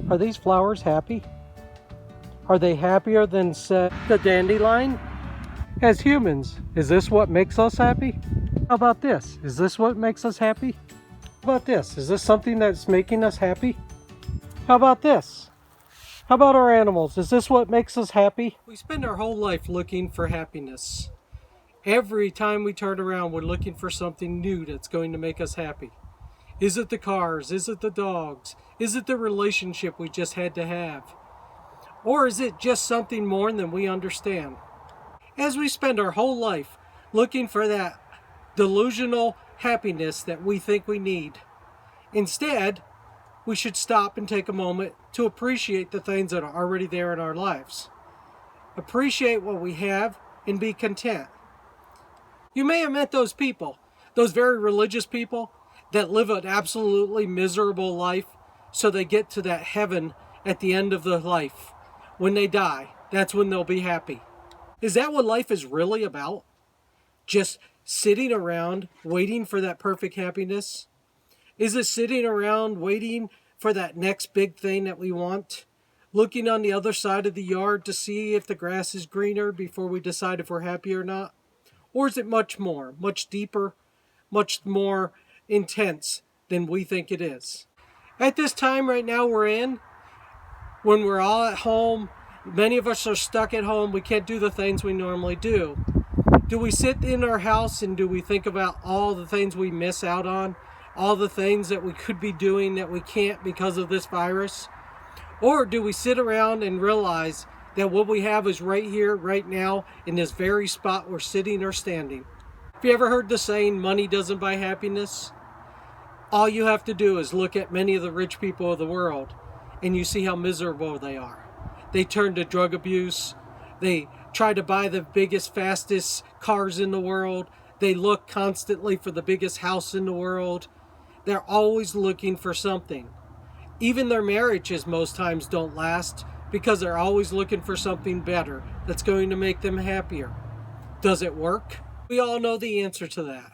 Are these flowers happy? Are they happier than, say, the dandelion? As humans, is this what makes us happy? How about this? Is this what makes us happy? How about this? Is this something that's making us happy? How about this? How about our animals? Is this what makes us happy? We spend our whole life looking for happiness. Every time we turn around, we're looking for something new that's going to make us happy. Is it the cars? Is it the dogs? Is it the relationship we just had to have? Or is it just something more than we understand? As we spend our whole life looking for that delusional happiness that we think we need, instead, we should stop and take a moment to appreciate the things that are already there in our lives. Appreciate what we have and be content. You may have met those people, those very religious people that live an absolutely miserable life so they get to that heaven at the end of their life. When they die, that's when they'll be happy. Is that what life is really about? Just sitting around waiting for that perfect happiness? Is it sitting around waiting for that next big thing that we want? Looking on the other side of the yard to see if the grass is greener before we decide if we're happy or not? Or is it much more, much deeper, much more intense than we think it is? At this time right now we're in, when we're all at home, many of us are stuck at home, we can't do the things we normally do. Do we sit in our house and do we think about all the things we miss out on? All the things that we could be doing that we can't because of this virus? Or do we sit around and realize that what we have is right here, right now, in this very spot we're sitting or standing? Have you ever heard the saying, money doesn't buy happiness? All you have to do is look at many of the rich people of the world and you see how miserable they are. They turn to drug abuse. They try to buy the biggest, fastest cars in the world. They look constantly for the biggest house in the world. They're always looking for something. Even their marriages most times don't last because they're always looking for something better that's going to make them happier. Does it work? We all know the answer to that.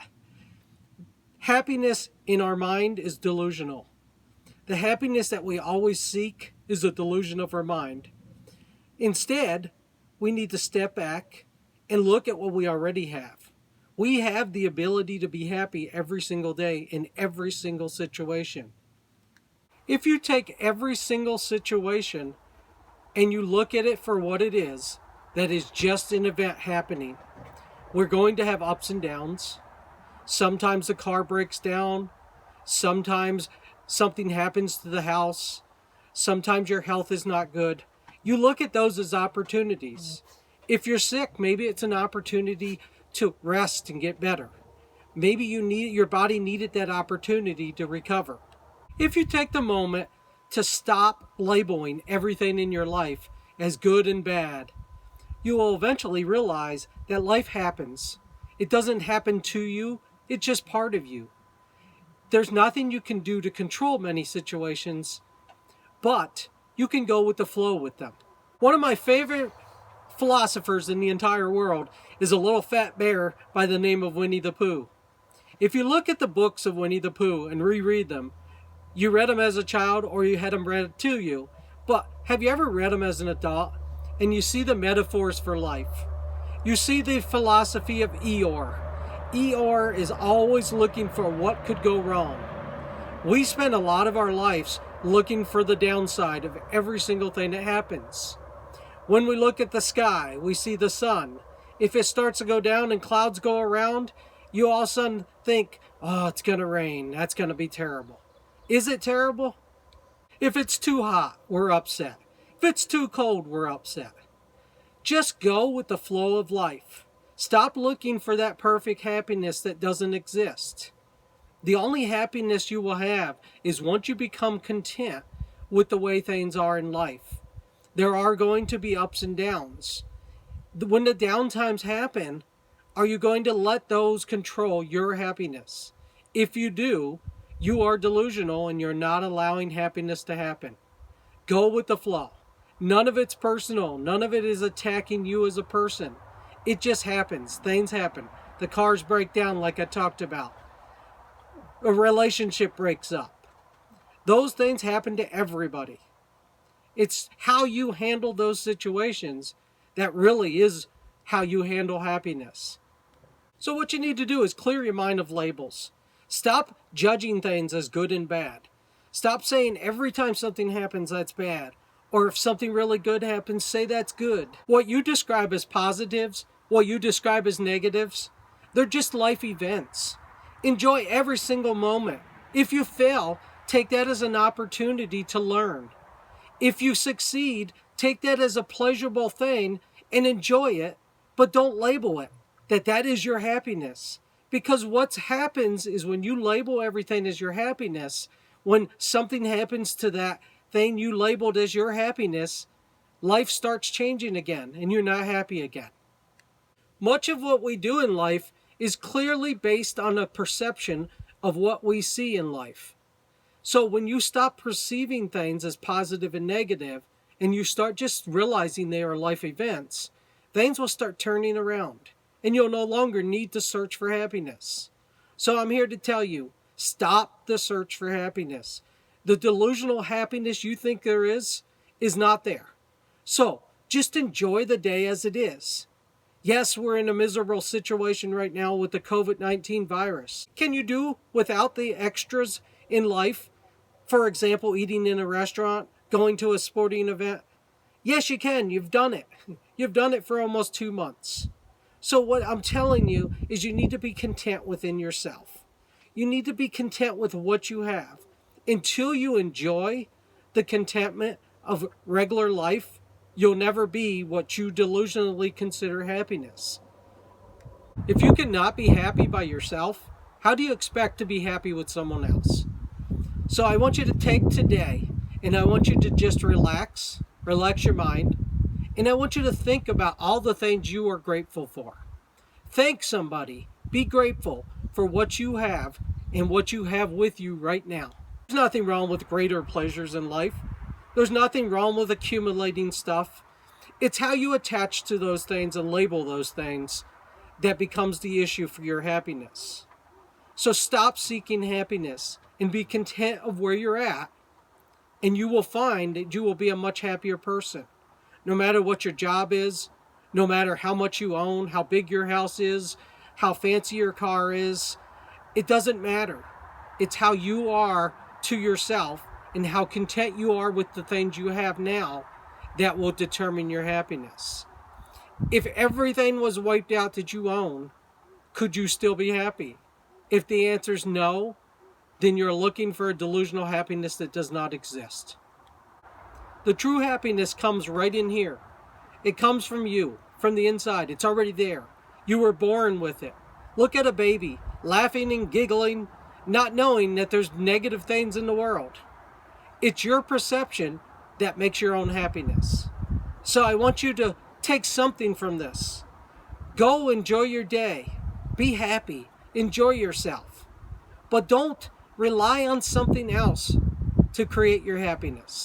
Happiness in our mind is delusional. The happiness that we always seek is a delusion of our mind. Instead, we need to step back and look at what we already have. We have the ability to be happy every single day in every single situation. If you take every single situation and you look at it for what it is, that is just an event happening. We're going to have ups and downs. Sometimes the car breaks down. Sometimes something happens to the house. Sometimes your health is not good. You look at those as opportunities. If you're sick, maybe it's an opportunity to rest and get better. Maybe your body needed that opportunity to recover. If you take the moment to stop labeling everything in your life as good and bad, you will eventually realize that life happens. It doesn't happen to you, it's just part of you. There's nothing you can do to control many situations, but you can go with the flow with them. One of my favorite philosophers in the entire world is a little fat bear by the name of Winnie the Pooh. If you look at the books of Winnie the Pooh and reread them, you read them as a child or you had them read to you, but have you ever read them as an adult and you see the metaphors for life? You see the philosophy of Eeyore. Eeyore is always looking for what could go wrong. We spend a lot of our lives looking for the downside of every single thing that happens. When we look at the sky, we see the sun. If it starts to go down and clouds go around, you all of a sudden think, oh, it's going to rain. That's going to be terrible. Is it terrible? If it's too hot, we're upset. If it's too cold, we're upset. Just go with the flow of life. Stop looking for that perfect happiness that doesn't exist. The only happiness you will have is once you become content with the way things are in life. There are going to be ups and downs. When the downtimes happen, are you going to let those control your happiness? If you do, you are delusional and you're not allowing happiness to happen. Go with the flow. None of it's personal. None of it is attacking you as a person. It just happens. Things happen. The cars break down like I talked about. A relationship breaks up. Those things happen to everybody. It's how you handle those situations that really is how you handle happiness. So what you need to do is clear your mind of labels. Stop judging things as good and bad. Stop saying every time something happens that's bad. Or if something really good happens, say that's good. What you describe as positives, what you describe as negatives, they're just life events. Enjoy every single moment. If you fail, take that as an opportunity to learn. If you succeed, take that as a pleasurable thing and enjoy it, but don't label it that is your happiness. Because what happens is when you label everything as your happiness, when something happens to that thing you labeled as your happiness, life starts changing again and you're not happy again. Much of what we do in life is clearly based on a perception of what we see in life. So when you stop perceiving things as positive and negative, and you start just realizing they are life events, things will start turning around, and you'll no longer need to search for happiness. So I'm here to tell you, stop the search for happiness. The delusional happiness you think there is not there. So just enjoy the day as it is. Yes, we're in a miserable situation right now with the COVID-19 virus. Can you do without the extras in life? For example, eating in a restaurant, going to a sporting event. Yes, you can. You've done it. You've done it for almost 2 months. So what I'm telling you is you need to be content within yourself. You need to be content with what you have. Until you enjoy the contentment of regular life, you'll never be what you delusionally consider happiness. If you cannot be happy by yourself, how do you expect to be happy with someone else? So I want you to take today and I want you to just relax your mind, and I want you to think about all the things you are grateful for. Thank somebody. Be grateful for what you have and what you have with you right now. There's nothing wrong with greater pleasures in life. There's nothing wrong with accumulating stuff. It's how you attach to those things and label those things that becomes the issue for your happiness. So stop seeking happiness and be content of where you're at, and you will find that you will be a much happier person. No matter what your job is, no matter how much you own, how big your house is, how fancy your car is, it doesn't matter. It's how you are to yourself and how content you are with the things you have now that will determine your happiness. If everything was wiped out that you own, could you still be happy? If the answer is no, then you're looking for a delusional happiness that does not exist. The true happiness comes right in here. It comes from you, from the inside. It's already there. You were born with it. Look at a baby, laughing and giggling, not knowing that there's negative things in the world. It's your perception that makes your own happiness. So I want you to take something from this. Go enjoy your day. Be happy. Enjoy yourself. But don't rely on something else to create your happiness.